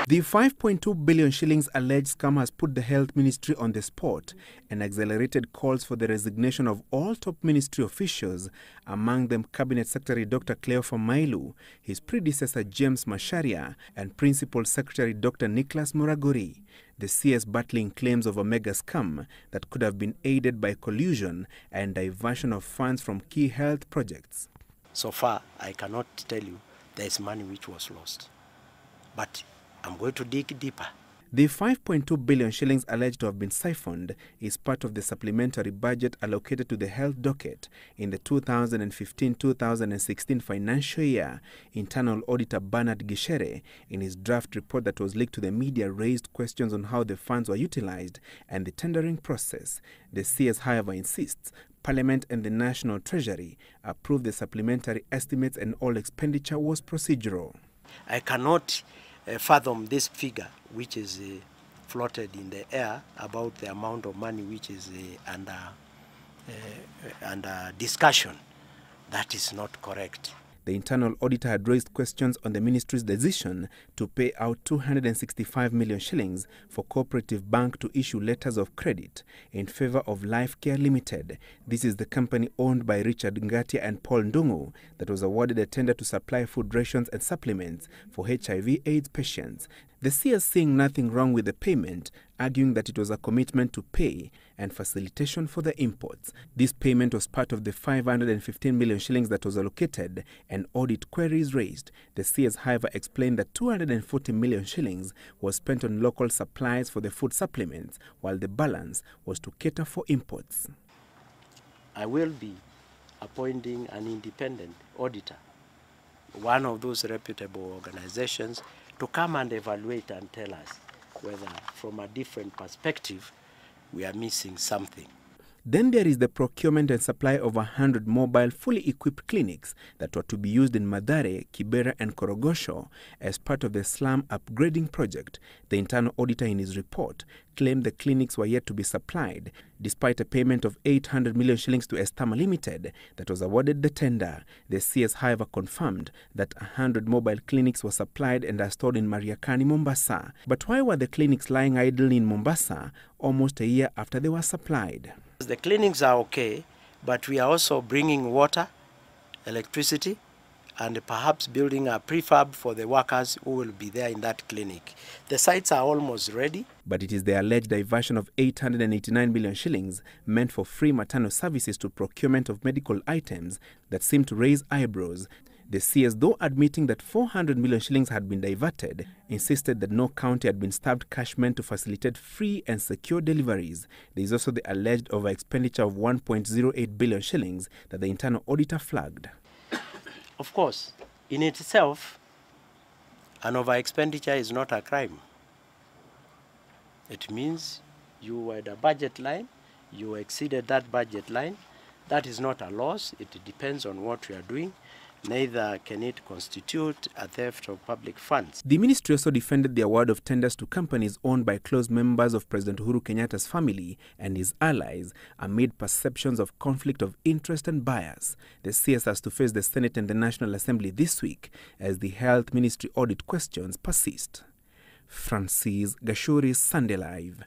The 5.2 billion shillings alleged scam has put the Health Ministry on the spot and accelerated calls for the resignation of all top ministry officials, among them Cabinet Secretary Dr. Mailu, his predecessor James Macharia, and Principal Secretary Dr. Nicholas Muraguri. The CS battling claims of a mega scam that could have been aided by collusion and diversion of funds from key health projects. So far, I cannot tell you there is money which was lost, but I'm going to dig deeper. The 5.2 billion shillings alleged to have been siphoned is part of the supplementary budget allocated to the health docket in the 2015-2016 financial year. Internal Auditor Bernard Gishere, in his draft report that was leaked to the media, raised questions on how the funds were utilized and the tendering process. The CS, however, insists Parliament and the National Treasury approved the supplementary estimates and all expenditure was procedural. I cannot fathom this figure which is floated in the air about the amount of money which is under discussion. That is not correct. The internal auditor had raised questions on the ministry's decision to pay out 265 million shillings for Cooperative Bank to issue letters of credit in favor of Life Care Limited. This is the company owned by Richard Ngatia and Paul Ndungu that was awarded a tender to supply food rations and supplements for HIV/AIDS patients. The CS seeing nothing wrong with the payment, arguing that it was a commitment to pay and facilitation for the imports. This payment was part of the 515 million shillings that was allocated and audit queries raised. The CS, however, explained that 240 million shillings was spent on local supplies for the food supplements, while the balance was to cater for imports. I will be appointing an independent auditor, one of those reputable organizations, to come and evaluate and tell us whether from a different perspective we are missing something. Then there is the procurement and supply of 100 mobile fully equipped clinics that were to be used in Mathare, Kibera and Korogosho as part of the slum upgrading project. The internal auditor in his report claimed the clinics were yet to be supplied, despite a payment of 800 million shillings to Estama Limited that was awarded the tender. The CS, however, confirmed that 100 mobile clinics were supplied and are stored in Mariakani, Mombasa. But why were the clinics lying idle in Mombasa almost a year after they were supplied? The clinics are okay, but we are also bringing water, electricity, and perhaps building a prefab for the workers who will be there in that clinic. The sites are almost ready. But it is the alleged diversion of 889 million shillings meant for free maternal services to procurement of medical items that seem to raise eyebrows. The CS, though admitting that 400 million shillings had been diverted, insisted that no county had been stabbed cash meant to facilitate free and secure deliveries. There is also the alleged over-expenditure of 1.08 billion shillings that the internal auditor flagged. Of course, in itself, an over-expenditure is not a crime. It means you had a budget line, you exceeded that budget line. That is not a loss. It depends on what we are doing. Neither can it constitute a theft of public funds. The ministry also defended the award of tenders to companies owned by close members of President Uhuru Kenyatta's family and his allies amid perceptions of conflict of interest and bias. The CS has to face the Senate and the National Assembly this week as the Health Ministry audit questions persist. Francis Gashuri, Sunday Live.